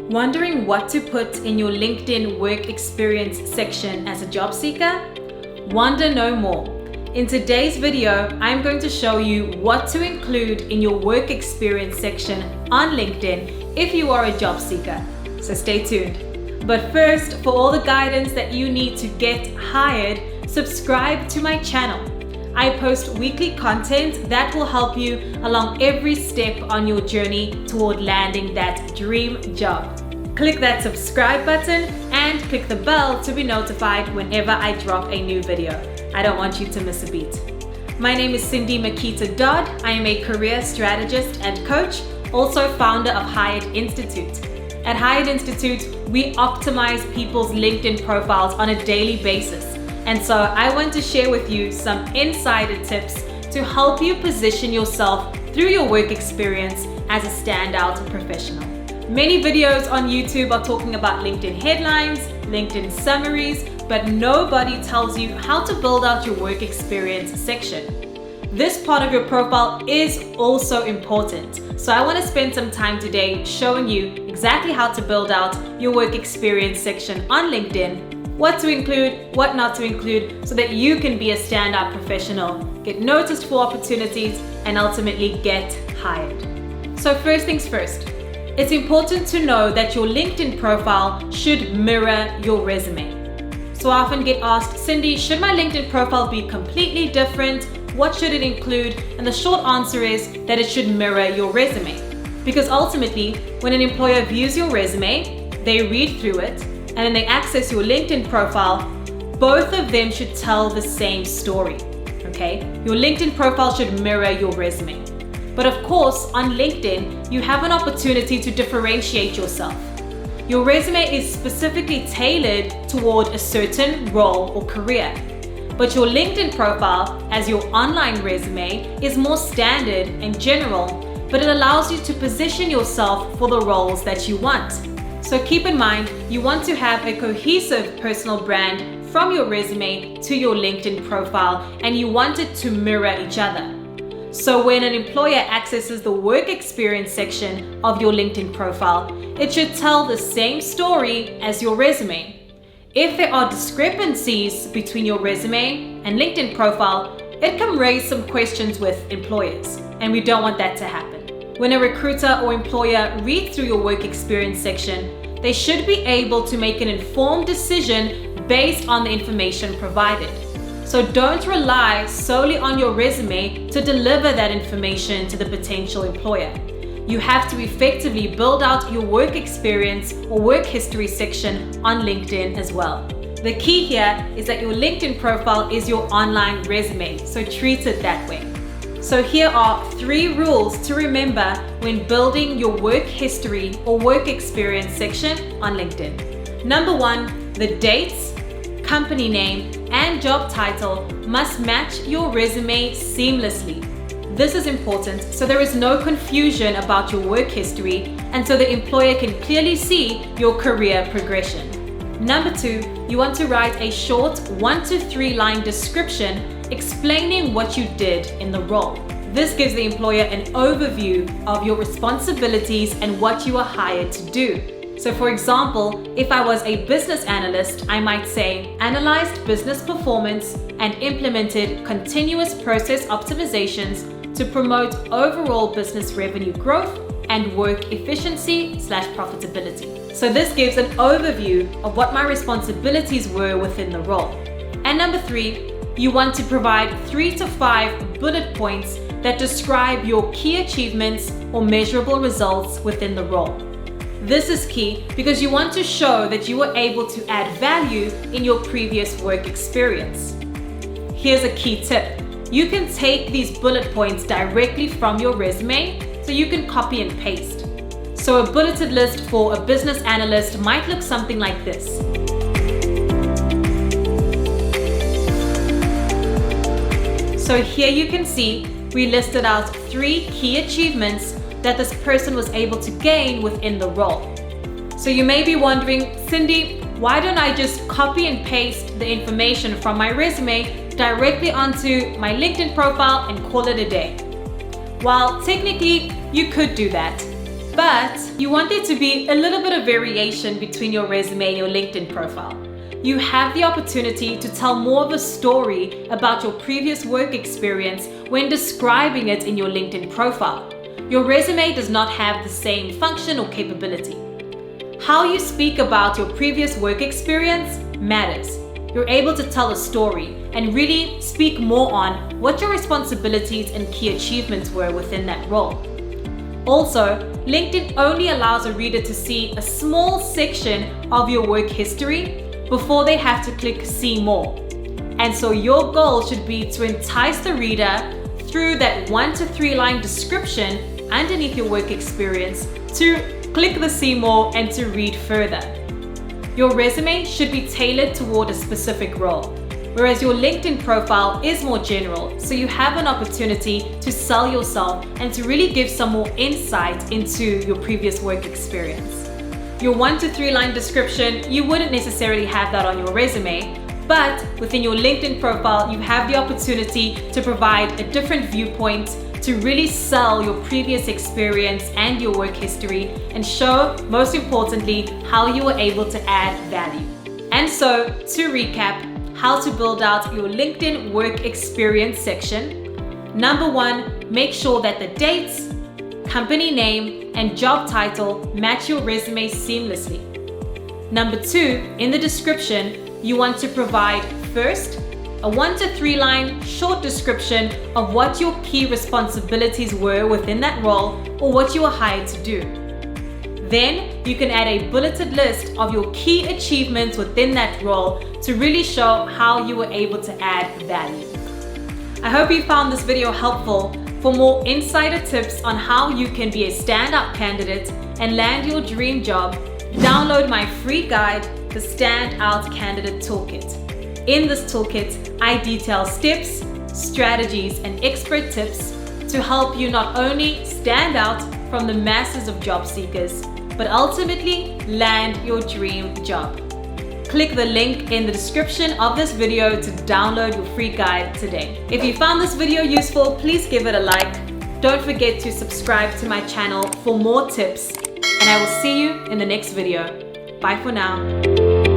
Wondering what to put in your LinkedIn work experience section as a job seeker? Wonder no more. In today's video, I'm going to show you what to include in your work experience section on LinkedIn if you are a job seeker. So stay tuned. But first, for all the guidance that you need to get hired, subscribe to my channel. I post weekly content that will help you along every step on your journey toward landing that dream job. Click that subscribe button and click the bell to be notified whenever I drop a new video. I don't want you to miss a beat. My name is Cindy Makita Dodd. I am a career strategist and coach, also founder of Hired Institute. At Hired Institute, we optimize people's LinkedIn profiles on a daily basis. And so I want to share with you some insider tips to help you position yourself through your work experience as a standout professional. Many videos on YouTube are talking about LinkedIn headlines, LinkedIn summaries, but nobody tells you how to build out your work experience section. This part of your profile is also important. So I want to spend some time today showing you exactly how to build out your work experience section on LinkedIn, what to include, what not to include, so that you can be a standout professional, get noticed for opportunities, and ultimately get hired. So first things first, it's important to know that your LinkedIn profile should mirror your resume. So I often get asked, Cindy, should my LinkedIn profile be completely different? What should it include? And the short answer is that it should mirror your resume. Because ultimately, when an employer views your resume, they read through it, and then they access your LinkedIn profile, both of them should tell the same story, okay? Your LinkedIn profile should mirror your resume. But of course, on LinkedIn, you have an opportunity to differentiate yourself. Your resume is specifically tailored toward a certain role or career. But your LinkedIn profile, as your online resume, is more standard and general, but it allows you to position yourself for the roles that you want. So keep in mind, you want to have a cohesive personal brand from your resume to your LinkedIn profile, and you want it to mirror each other. So when an employer accesses the work experience section of your LinkedIn profile, it should tell the same story as your resume. If there are discrepancies between your resume and LinkedIn profile, it can raise some questions with employers, and we don't want that to happen. When a recruiter or employer reads through your work experience section, they should be able to make an informed decision based on the information provided. So don't rely solely on your resume to deliver that information to the potential employer. You have to effectively build out your work experience or work history section on LinkedIn as well. The key here is that your LinkedIn profile is your online resume, so treat it that way. So here are 3 rules to remember when building your work history or work experience section on LinkedIn. Number 1, the dates, company name, and job title must match your resume seamlessly. This is important so there is no confusion about your work history and so the employer can clearly see your career progression. Number 2, you want to write a short 1 to 3 line description explaining what you did in the role. This gives the employer an overview of your responsibilities and what you are hired to do. So for example, if I was a business analyst, I might say, analyzed business performance and implemented continuous process optimizations to promote overall business revenue growth and work efficiency/profitability. So this gives an overview of what my responsibilities were within the role. And number 3, you want to provide 3 to 5 bullet points that describe your key achievements or measurable results within the role. This is key because you want to show that you were able to add value in your previous work experience. Here's a key tip. You can take these bullet points directly from your resume, so you can copy and paste. So a bulleted list for a business analyst might look something like this. So here you can see we listed out 3 key achievements that this person was able to gain within the role. So you may be wondering, Cindy, why don't I just copy and paste the information from my resume directly onto my LinkedIn profile and call it a day? While technically you could do that, but you want there to be a little bit of variation between your resume and your LinkedIn profile. You have the opportunity to tell more of a story about your previous work experience when describing it in your LinkedIn profile. Your resume does not have the same function or capability. How you speak about your previous work experience matters. You're able to tell a story and really speak more on what your responsibilities and key achievements were within that role. Also, LinkedIn only allows a reader to see a small section of your work history before they have to click see more. And so your goal should be to entice the reader through that 1 to 3 line description underneath your work experience to click the see more and to read further. Your resume should be tailored toward a specific role, whereas your LinkedIn profile is more general, so you have an opportunity to sell yourself and to really give some more insight into your previous work experience. Your 1 to 3 line description, you wouldn't necessarily have that on your resume, but within your LinkedIn profile, you have the opportunity to provide a different viewpoint to really sell your previous experience and your work history and show, most importantly, how you were able to add value. And so, to recap, how to build out your LinkedIn work experience section. Number 1, make sure that the dates, company name, and job title match your resume seamlessly. Number 2, in the description, you want to provide first, a 1 to 3 line short description of what your key responsibilities were within that role or what you were hired to do. Then you can add a bulleted list of your key achievements within that role to really show how you were able to add value. I hope you found this video helpful. For more insider tips on how you can be a standout candidate and land your dream job, download my free guide, the Standout Candidate Toolkit. In this toolkit, I detail steps, strategies, and expert tips to help you not only stand out from the masses of job seekers, but ultimately land your dream job. Click the link in the description of this video to download your free guide today. If you found this video useful, please give it a like. Don't forget to subscribe to my channel for more tips, and I will see you in the next video. Bye for now.